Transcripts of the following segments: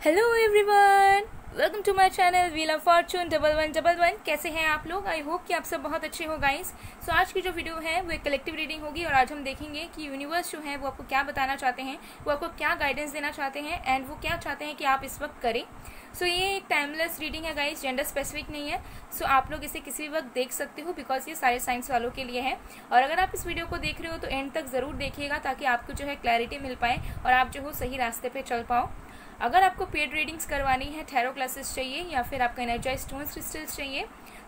Hello everyone, welcome to my channel wheel of fortune 1111। कैसे हैं आप लोग? आई होप कि आप सब बहुत अच्छे हो गाइस। सो आज की जो वीडियो है वो एक कलेक्टिव रीडिंग होगी और आज हम देखेंगे कि यूनिवर्स जो है वो आपको क्या बताना चाहते हैं, वो आपको क्या गाइडेंस देना चाहते हैं एंड वो क्या चाहते हैं कि आप इस वक्त करें। सो ये एक टाइमलेस रीडिंग है गाइस, जेंडर स्पेसिफिक नहीं है। सो आप लोग इसे किसी भी वक्त देख सकते हो बिकॉज ये सारे साइंस वालों के लिए है। और अगर आप इस वीडियो को देख रहे हो तो एंड तक ज़रूर देखिएगा ताकि आपको जो है क्लैरिटी मिल पाए और आप जो हो सही रास्ते पर चल पाओ। अगर आपको पेड रीडिंग्स करवानी है, टैरो क्लासेस चाहिए या फिर आपका एनर्जाइज स्टोन्स क्रिस्टल्स चाहिए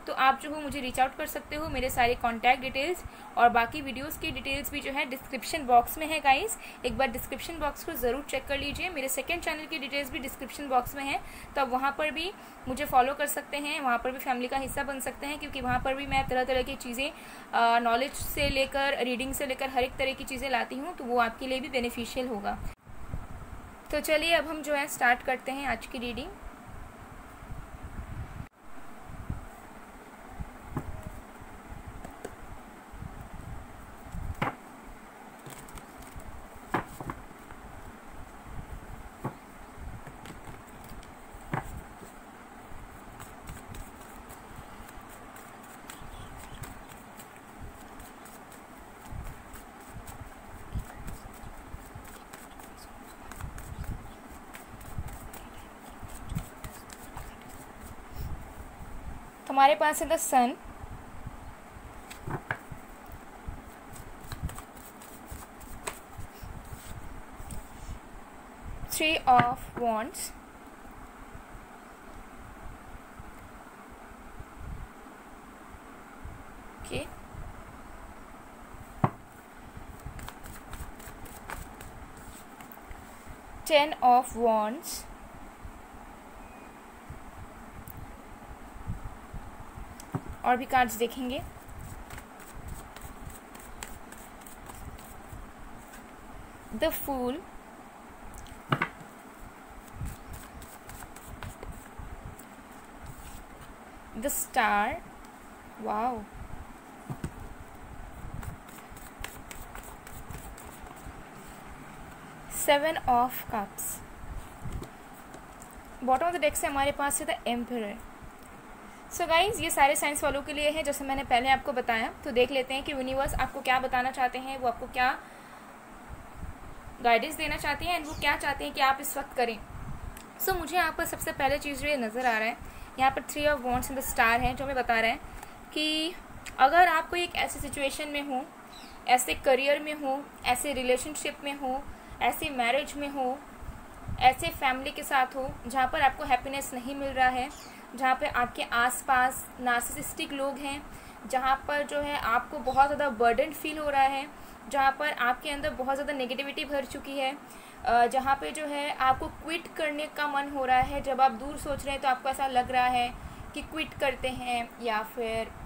तो आप जो हो मुझे रीच आउट कर सकते हो। मेरे सारे कॉन्टैक्ट डिटेल्स और बाकी वीडियोस की डिटेल्स भी जो है डिस्क्रिप्शन बॉक्स में है गाइस। एक बार डिस्क्रिप्शन बॉक्स को ज़रूर चेक कर लीजिए। मेरे सेकंड चैनल की डिटेल्स भी डिस्क्रिप्शन बॉक्स में है, तो आप वहाँ पर भी मुझे फॉलो कर सकते हैं, वहाँ पर भी फैमिली का हिस्सा बन सकते हैं क्योंकि वहाँ पर भी मैं तरह तरह की चीज़ें नॉलेज से लेकर रीडिंग से लेकर हर एक तरह की चीज़ें लाती हूँ, तो वो आपके लिए भी बेनिफिशियल होगा। तो चलिए अब हम जो है स्टार्ट करते हैं आज की रीडिंग। हमारे पास है the sun, three of wands, okay, ten of wands, और भी कार्ड्स देखेंगे। The fool, the star, wow, seven of cups. Bottom of the deck से हमारे पास है द एम्परर। सो गाइज ये सारे साइंस वालों के लिए है जैसे मैंने पहले आपको बताया। तो देख लेते हैं कि यूनिवर्स आपको क्या बताना चाहते हैं, वो आपको क्या गाइडेंस देना चाहते हैं एंड वो क्या चाहते हैं कि आप इस वक्त करें। सो मुझे यहाँ पर सबसे पहले चीज़ जो ये नज़र आ रहा है, यहाँ पर three of wands in the star है जो हमें बता रहा है कि अगर आप कोई एक ऐसी सिचुएशन में हो, ऐसे करियर में हो, ऐसे रिलेशनशिप में हो, ऐसे मैरिज में हो, ऐसे फैमिली के साथ हो जहाँ पर आपको हैप्पीनेस नहीं मिल रहा है, जहाँ पे आपके आसपास नार्सिसिस्टिक लोग हैं, जहाँ पर जो है आपको बहुत ज़्यादा बर्डन फील हो रहा है, जहाँ पर आपके अंदर बहुत ज़्यादा नेगेटिविटी भर चुकी है, जहाँ पे जो है आपको क्विट करने का मन हो रहा है। जब आप दूर सोच रहे हैं तो आपको ऐसा लग रहा है कि क्विट करते हैं या फिर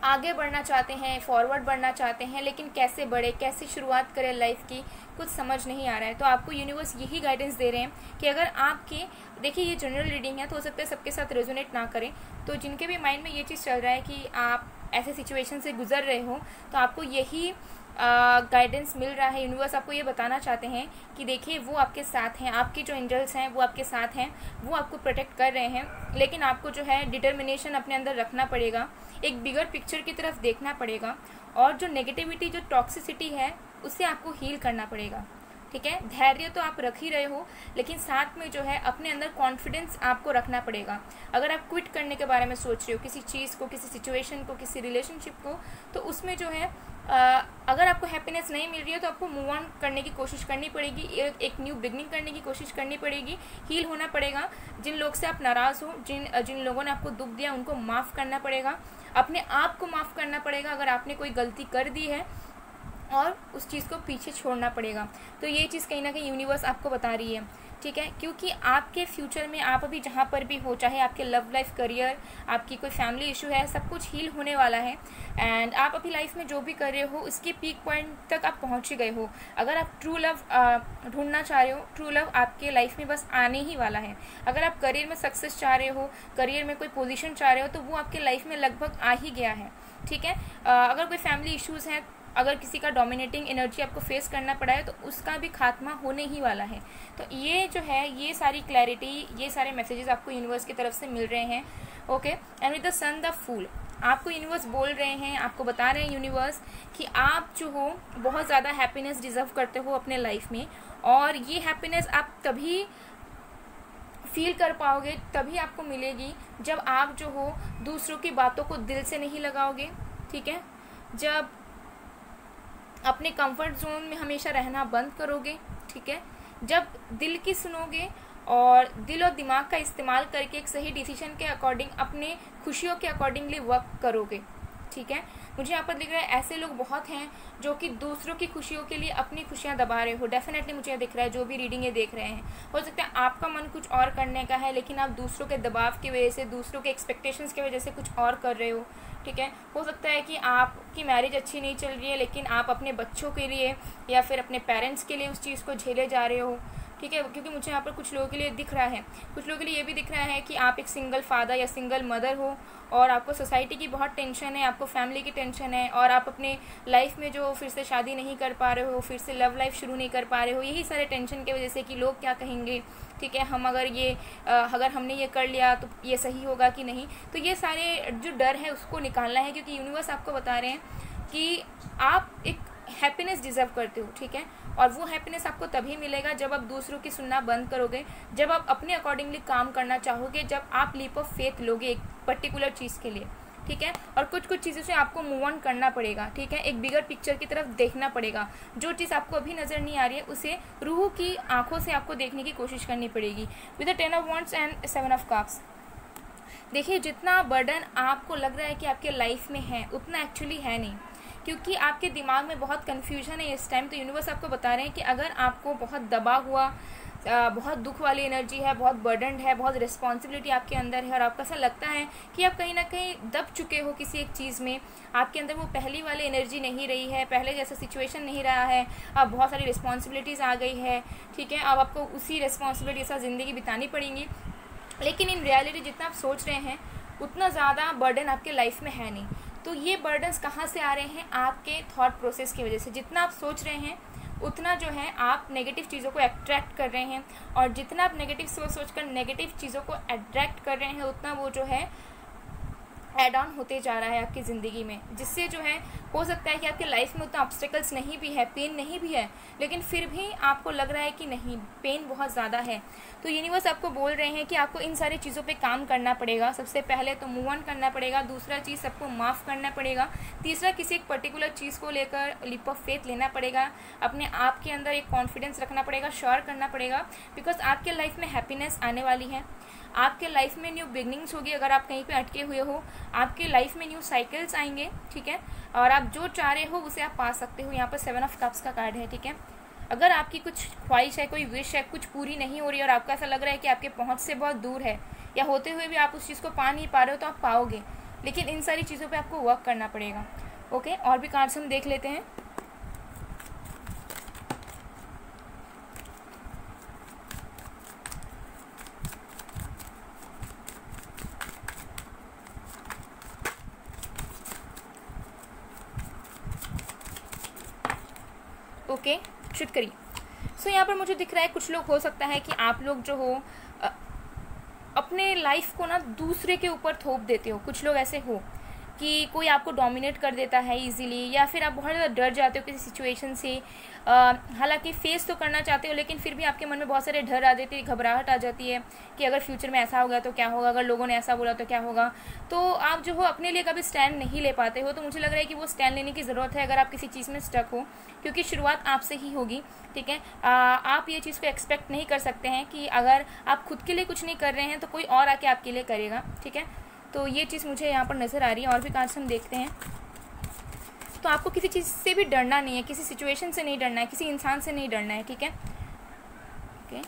आगे बढ़ना चाहते हैं, फॉरवर्ड बढ़ना चाहते हैं, लेकिन कैसे बढ़े, कैसे शुरुआत करें लाइफ की, कुछ समझ नहीं आ रहा है। तो आपको यूनिवर्स यही गाइडेंस दे रहे हैं कि अगर आपके, देखिए ये जनरल रीडिंग है तो हो सकता है सबके साथ रेजोनेट ना करें, तो जिनके भी माइंड में ये चीज़ चल रहा है कि आप ऐसे सिचुएशन से गुजर रहे हो तो आपको यही गाइडेंस मिल रहा है। यूनिवर्स आपको ये बताना चाहते हैं कि देखिए वो आपके साथ हैं, आपके जो एंजल्स हैं वो आपके साथ हैं, वो आपको प्रोटेक्ट कर रहे हैं, लेकिन आपको जो है डिटर्मिनेशन अपने अंदर रखना पड़ेगा, एक बिगर पिक्चर की तरफ देखना पड़ेगा और जो नेगेटिविटी, जो टॉक्सिसिटी है उससे आपको हील करना पड़ेगा। ठीक है, धैर्य तो आप रख ही रहे हो लेकिन साथ में जो है अपने अंदर कॉन्फिडेंस आपको रखना पड़ेगा। अगर आप क्विट करने के बारे में सोच रहे हो किसी चीज़ को, किसी सिचुएशन को, किसी रिलेशनशिप को, तो उसमें जो है अगर आपको हैप्पीनेस नहीं मिल रही है तो आपको मूव ऑन करने की कोशिश करनी पड़ेगी, एक न्यू बिगनिंग करने की कोशिश करनी पड़ेगी, हील होना पड़ेगा। जिन लोग से आप नाराज़ हो, जिन लोगों ने आपको दुख दिया उनको माफ़ करना पड़ेगा, अपने आप को माफ़ करना पड़ेगा अगर आपने कोई गलती कर दी है, और उस चीज़ को पीछे छोड़ना पड़ेगा। तो ये चीज़ कहीं ना कहीं यूनिवर्स आपको बता रही है। ठीक है, क्योंकि आपके फ्यूचर में आप अभी जहाँ पर भी हो, चाहे आपके लव लाइफ, करियर, आपकी कोई फैमिली इशू है, सब कुछ हील होने वाला है एंड आप अभी लाइफ में जो भी कर रहे हो उसके पीक पॉइंट तक आप पहुँच गए हो। अगर आप ट्रू लव ढूंढना चाह रहे हो, ट्रू लव आपके लाइफ में बस आने ही वाला है। अगर आप करियर में सक्सेस चाह रहे हो, करियर में कोई पोजीशन चाह रहे हो, तो वो आपके लाइफ में लगभग आ ही गया है। ठीक है, अगर कोई फैमिली इश्यूज़ हैं अगर किसी का डोमिनेटिंग एनर्जी आपको फेस करना पड़ा है तो उसका भी खात्मा होने ही वाला है। तो ये जो है, ये सारी क्लैरिटी, ये सारे मैसेजेस आपको यूनिवर्स की तरफ से मिल रहे हैं। Okay, and with the sun the fool, आपको यूनिवर्स बोल रहे हैं, आपको बता रहे हैं यूनिवर्स कि आप जो हो बहुत ज़्यादा हैप्पीनेस डिज़र्व करते हो अपने लाइफ में, और ये हैप्पीनेस आप तभी फील कर पाओगे, तभी आपको मिलेगी जब आप जो हो दूसरों की बातों को दिल से नहीं लगाओगे, ठीक है, जब अपने कंफर्ट जोन में हमेशा रहना बंद करोगे, ठीक है, जब दिल की सुनोगे और दिल और दिमाग का इस्तेमाल करके एक सही डिसीजन के अकॉर्डिंग अपने खुशियों के अकॉर्डिंगली वर्क करोगे, ठीक है। मुझे यहाँ पर दिख रहा है ऐसे लोग बहुत हैं जो कि दूसरों की खुशियों के लिए अपनी खुशियाँ दबा रहे हो। डेफिनेटली मुझे दिख रहा है, जो भी रीडिंग ये देख रहे हैं, हो सकता है आपका मन कुछ और करने का है, लेकिन आप दूसरों के दबाव की वजह से, दूसरों के एक्सपेक्टेशंस की वजह से कुछ और कर रहे हो, ठीक है। हो सकता है कि आपकी मैरिज अच्छी नहीं चल रही है, लेकिन आप अपने बच्चों के लिए या फिर अपने पेरेंट्स के लिए उस चीज़ को झेले जा रहे हो, ठीक है। क्योंकि मुझे यहाँ पर कुछ लोगों के लिए दिख रहा है, कुछ लोगों के लिए ये भी दिख रहा है कि आप एक सिंगल फादर या सिंगल मदर हो और आपको सोसाइटी की बहुत टेंशन है, आपको फैमिली की टेंशन है, और आप अपने लाइफ में जो फिर से शादी नहीं कर पा रहे हो, फिर से लव लाइफ शुरू नहीं कर पा रहे हो, यही सारे टेंशन की वजह से कि लोग क्या कहेंगे, ठीक है, हम अगर हमने ये कर लिया तो ये सही होगा कि नहीं। तो ये सारे जो डर है उसको निकालना है, क्योंकि यूनिवर्स आपको बता रहे हैं कि आप एक हैप्पीनेस डिज़र्व करते हो, ठीक है। और वो हैप्पीनेस आपको तभी मिलेगा जब आप दूसरों की सुनना बंद करोगे, जब आप अपने अकॉर्डिंगली काम करना चाहोगे, जब आप लीप ऑफ फेथ लोगे एक पर्टिकुलर चीज़ के लिए, ठीक है। और कुछ कुछ चीज़ों से आपको मूव ऑन करना पड़ेगा, ठीक है, एक बिगर पिक्चर की तरफ देखना पड़ेगा। जो चीज़ आपको अभी नज़र नहीं आ रही है उसे रूह की आंखों से आपको देखने की कोशिश करनी पड़ेगी। With the 10 of wands and 7 of cups, देखिए जितना बर्डन आपको लग रहा है कि आपके लाइफ में है, उतना एक्चुअली है नहीं, क्योंकि आपके दिमाग में बहुत कन्फ्यूजन है इस टाइम। तो यूनिवर्स आपको बता रहे हैं कि अगर आपको बहुत दबा हुआ, बहुत दुख वाली एनर्जी है, बहुत बर्डन है, बहुत रिस्पॉन्सिबिलिटी आपके अंदर है, और आपको ऐसा लगता है कि आप कहीं ना कहीं दब चुके हो किसी एक चीज़ में, आपके अंदर वो पहली वाली एनर्जी नहीं रही है, पहले जैसा सिचुएशन नहीं रहा है, अब बहुत सारी रिस्पॉन्सिबिलिटीज़ आ गई है, ठीक है, अब आपको उसी रिस्पॉन्सिबिलिटी के साथ ज़िंदगी बितानी पड़ेगी। लेकिन इन रियलिटी जितना आप सोच रहे हैं उतना ज़्यादा बर्डन आपके लाइफ में है नहीं। तो ये बर्डन्स कहाँ से आ रहे हैं? आपके थॉट प्रोसेस की वजह से। जितना आप सोच रहे हैं उतना जो है आप नेगेटिव चीज़ों को अट्रैक्ट कर रहे हैं, और जितना आप नेगेटिव सोच कर नेगेटिव चीज़ों को अट्रैक्ट कर रहे हैं उतना वो जो है एड ऑन होते जा रहा है आपकी ज़िंदगी में, जिससे जो है हो सकता है कि आपके लाइफ में उतना ऑब्स्टेकल्स नहीं भी है, पेन नहीं भी है, लेकिन फिर भी आपको लग रहा है कि नहीं, पेन बहुत ज़्यादा है। तो यूनिवर्स आपको बोल रहे हैं कि आपको इन सारी चीज़ों पे काम करना पड़ेगा। सबसे पहले तो मूव ऑन करना पड़ेगा, दूसरा चीज़ सबको माफ़ करना पड़ेगा, तीसरा किसी एक पर्टिकुलर चीज़ को लेकर लीप ऑफ फेथ लेना पड़ेगा, अपने आप के अंदर एक कॉन्फिडेंस रखना पड़ेगा, श्योर करना पड़ेगा, बिकॉज आपके लाइफ में हैप्पीनेस आने वाली है, आपके लाइफ में न्यू बिगनिंग्स होगी। अगर आप कहीं पे अटके हुए हो, आपके लाइफ में न्यू साइकिल्स आएंगे, ठीक है, और आप जो चाह रहे हो उसे आप पा सकते हो। यहाँ पर 7 ऑफ कप्स का कार्ड है, ठीक है। अगर आपकी कुछ ख्वाहिश है, कोई विश है, कुछ पूरी नहीं हो रही है और आपको ऐसा लग रहा है कि आपके पहुँच से बहुत दूर है, या होते हुए भी आप उस चीज़ को पा नहीं पा रहे हो, तो आप पाओगे, लेकिन इन सारी चीज़ों पर आपको वर्क करना पड़ेगा। ओके, और भी कार्ड्स हम देख लेते हैं। ओके, शुट करिए। सो यहाँ पर मुझे दिख रहा है कुछ लोग, हो सकता है कि आप लोग जो हो अपने लाइफ को ना दूसरे के ऊपर थोप देते हो। कुछ लोग ऐसे हो कि कोई आपको डोमिनेट कर देता है इजीली, या फिर आप बहुत ज़्यादा डर जाते हो किसी सिचुएशन से। हालांकि फेस तो करना चाहते हो, लेकिन फिर भी आपके मन में बहुत सारे डर आ जाते हैं, घबराहट आ जाती है कि अगर फ्यूचर में ऐसा होगा तो क्या होगा, अगर लोगों ने ऐसा बोला तो क्या होगा। तो आप जो हो अपने लिए कभी स्टैंड नहीं ले पाते हो। तो मुझे लग रहा है कि वो स्टैंड लेने की ज़रूरत है अगर आप किसी चीज़ में स्टक हो, क्योंकि शुरुआत आपसे ही होगी, ठीक है। आप ये चीज़ को एक्सपेक्ट नहीं कर सकते हैं कि अगर आप खुद के लिए कुछ नहीं कर रहे हैं तो कोई और आके आपके लिए करेगा, ठीक है। तो ये चीज़ मुझे यहाँ पर नज़र आ रही है। और भी कार्ड्स हम देखते हैं। तो आपको किसी चीज़ से भी डरना नहीं है, किसी सिचुएशन से नहीं डरना है, किसी इंसान से नहीं डरना है, ठीक है। Okay,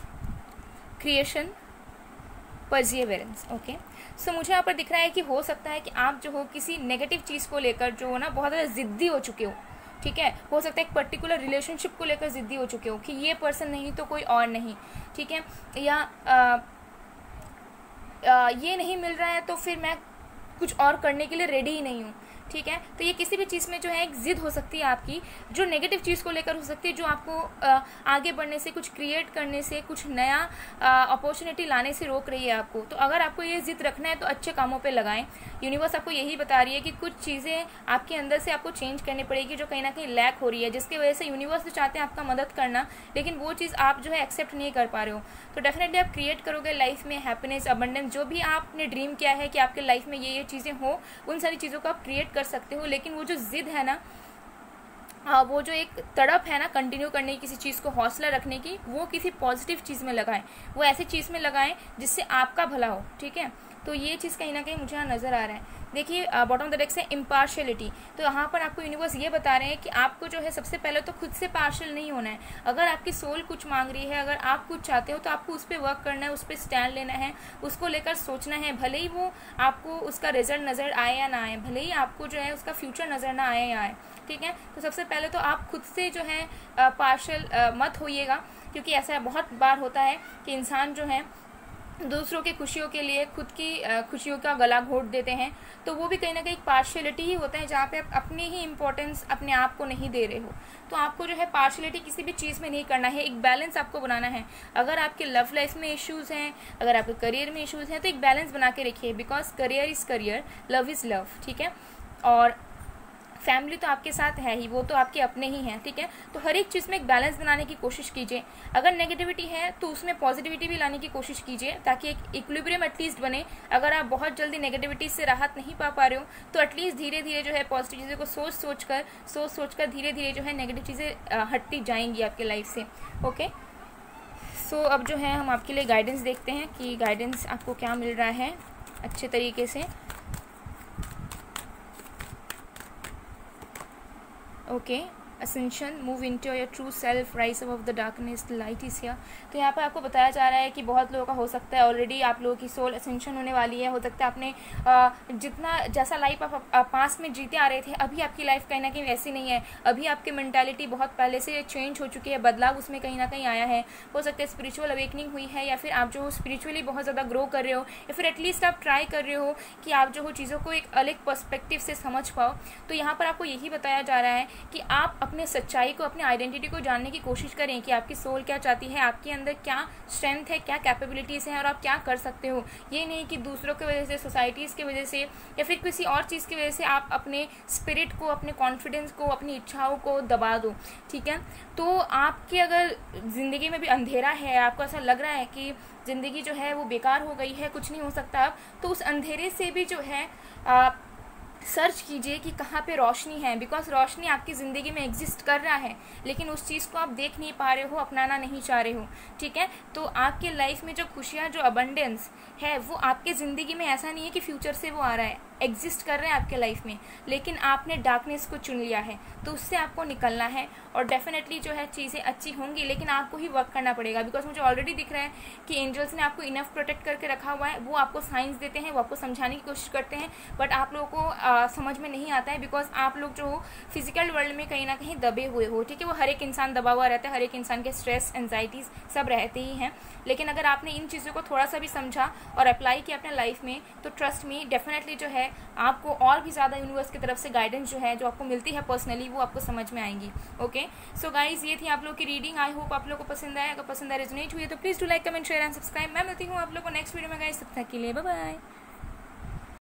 creation, perseverance. ओके, सो मुझे यहाँ पर दिख रहा है कि हो सकता है कि आप जो हो किसी नेगेटिव चीज़ को लेकर जो हो ना बहुत ज़्यादा ज़िद्दी हो चुके हो, ठीक है। हो सकता है एक पर्टिकुलर रिलेशनशिप को लेकर ज़िद्दी हो चुके हो कि ये पर्सन नहीं तो कोई और नहीं, ठीक है, या ये नहीं मिल रहा है तो फिर मैं कुछ और करने के लिए रेडी ही नहीं हूँ, ठीक है। तो ये किसी भी चीज़ में जो है एक ज़िद हो सकती है आपकी, जो नेगेटिव चीज़ को लेकर हो सकती है, जो आपको आगे बढ़ने से, कुछ क्रिएट करने से, कुछ नया अपॉर्चुनिटी लाने से रोक रही है आपको। तो अगर आपको ये ज़िद रखना है तो अच्छे कामों पे लगाएं। यूनिवर्स आपको यही बता रही है कि कुछ चीज़ें आपके अंदर से आपको चेंज करनी पड़ेगी जो कहीं ना कहीं लैक हो रही है, जिसकी वजह से यूनिवर्स तो चाहते हैं आपका मदद करना, लेकिन वो चीज़ आप जो है एक्सेप्ट नहीं कर पा रहे हो। तो डेफिनेटली आप क्रिएट करोगे लाइफ में हैप्पीनेस, अबंडेंस, जो भी आपने ड्रीम किया है कि आपके लाइफ में ये चीज़ें हो, उन सारी चीज़ों को आप क्रिएट कर सकते हो। लेकिन वो जो जिद है ना, वो जो एक तड़प है ना कंटिन्यू करने की, किसी चीज़ को हौसला रखने की, वो किसी पॉजिटिव चीज़ में लगाएं, वो ऐसी चीज़ में लगाएं जिससे आपका भला हो, ठीक है। तो ये चीज़ कहीं ना कहीं मुझे यहाँ नज़र आ रहा है। देखिए बॉटम ऑफ द डेक से इम्पार्शियलिटी, तो यहाँ पर आपको यूनिवर्स ये बता रहे हैं कि आपको जो है सबसे पहले तो खुद से पार्शियल नहीं होना है। अगर आपकी सोल कुछ मांग रही है, अगर आप कुछ चाहते हो, तो आपको उस पर वर्क करना है, उस पर स्टैंड लेना है, उसको लेकर सोचना है। भले ही वो आपको उसका रिजल्ट नज़र आए या ना आए, भले ही आपको जो है उसका फ्यूचर नज़र ना आए या आए, ठीक है। तो सबसे पहले तो आप खुद से जो है पार्शियल मत होइएगा, क्योंकि ऐसा बहुत बार होता है कि इंसान जो है दूसरों की खुशियों के लिए खुद की खुशियों का गला घोट देते हैं। तो वो भी कहीं ना कहीं पार्शियलिटी ही होता है, जहाँ पे आप अपनी ही इम्पोर्टेंस अपने आप को नहीं दे रहे हो। तो आपको जो है पार्शियलिटी किसी भी चीज़ में नहीं करना है, एक बैलेंस आपको बनाना है। अगर आपके लव लाइफ में इश्यूज़ हैं, अगर आपके करियर में इश्यूज़ हैं, तो एक बैलेंस बना के रखिए, because career is career, love is love, ठीक है। और फैमिली तो आपके साथ है ही, वो तो आपके अपने ही हैं, ठीक है। तो हर एक चीज़ में एक बैलेंस बनाने की कोशिश कीजिए। अगर नेगेटिविटी है तो उसमें पॉजिटिविटी भी लाने की कोशिश कीजिए, ताकि एक इक्विलिब्रियम एटलीस्ट बने। अगर आप बहुत जल्दी नेगेटिविटी से राहत नहीं पा रहे हो, तो एटलीस्ट धीरे धीरे जो है पॉजिटिव चीज़ों को सोच कर धीरे धीरे जो है नेगेटिव चीज़ें हटती जाएंगी आपके लाइफ से, ओके। सो अब जो है हम आपके लिए गाइडेंस देखते हैं कि गाइडेंस आपको क्या मिल रहा है अच्छे तरीके से, okay. Ascension, move into your true self, rise above the darkness, the light is here. तो यहाँ पर आपको बताया जा रहा है कि बहुत लोगों का हो सकता है ऑलरेडी आप लोगों की सोल असेंशन होने वाली है। हो सकता है आपने जितना जैसा लाइफ आप पास में जीते आ रहे थे, अभी आपकी लाइफ कहीं ना कहीं वैसी नहीं है। अभी आपकी मेंटालिटी बहुत पहले से चेंज हो चुकी है, बदलाव उसमें कहीं ना कहीं आया है। हो सकता है स्पिरिचुअल अवेकनिंग हुई है, या फिर आप जो स्पिरिचुअली बहुत ज़्यादा ग्रो कर रहे हो, या फिर एटलीस्ट आप ट्राई कर रहे हो कि आप जो हो चीज़ों को एक अलग पर्सपेक्टिव से समझ पाओ। तो यहाँ पर आपको यही बताया जा रहा है कि आप अपने सच्चाई को, अपने आइडेंटिटी को जानने की कोशिश करें कि आपकी सोल क्या चाहती है, आपके अंदर क्या स्ट्रेंथ है, क्या कैपेबिलिटीज़ हैं और आप क्या कर सकते हो। ये नहीं कि दूसरों की वजह से, सोसाइटीज़ की वजह से, या फिर किसी और चीज़ की वजह से आप अपने स्पिरिट को, अपने कॉन्फिडेंस को, अपनी इच्छाओं को दबा दो, ठीक है। तो आपकी अगर ज़िंदगी में भी अंधेरा है, आपको ऐसा लग रहा है कि ज़िंदगी जो है वो बेकार हो गई है, कुछ नहीं हो सकता अब, तो उस अंधेरे से भी जो है सर्च कीजिए कि कहाँ पे रोशनी है, बिकॉज रोशनी आपकी ज़िंदगी में एग्जिस्ट कर रहा है, लेकिन उस चीज़ को आप देख नहीं पा रहे हो, अपनाना नहीं चाह रहे हो, ठीक है। तो आपके लाइफ में जो खुशियाँ, जो अबंडेंस है, वो आपके ज़िंदगी में ऐसा नहीं है कि फ्यूचर से वो आ रहा है, एग्जिस्ट कर रहे हैं आपके लाइफ में, लेकिन आपने डार्कनेस को चुन लिया है, तो उससे आपको निकलना है। और डेफिनेटली जो है चीज़ें अच्छी होंगी, लेकिन आपको ही वर्क करना पड़ेगा, बिकॉज मुझे ऑलरेडी दिख रहा है कि एंजल्स ने आपको इनफ प्रोटेक्ट करके रखा हुआ है। वो आपको साइंस देते हैं, वो आपको समझाने की कोशिश करते हैं, बट आप लोगों को समझ में नहीं आता है, बिकॉज आप लोग जो हो फिजिकल वर्ल्ड में कहीं ना कहीं दबे हुए हो, ठीक है। वो हर एक इंसान दबा हुआ रहता है, हर एक इंसान के स्ट्रेस, एंजाइटीज़ सब रहते ही हैं, लेकिन अगर आपने इन चीज़ों को थोड़ा सा भी समझा और अप्लाई किया अपने लाइफ में, तो ट्रस्ट मी, डेफिनेटली जो है आपको और भी ज़्यादा यूनिवर्स की तरफ से गाइडेंस जो है, जो आपको मिलती है पर्सनली, वो आपको समझ में आएंगी, ओके। सो गाइज, ये थी आप लोग की रीडिंग। आई होप आप लोग को पसंद आया। अगर पसंद आया, रेजोनेट हुई है तो please do like, comment, share and subscribe. मैं मिलती हूँ आप लोग को नेक्स्ट वीडियो में गाइज, तब तक के लिए बाय बाय।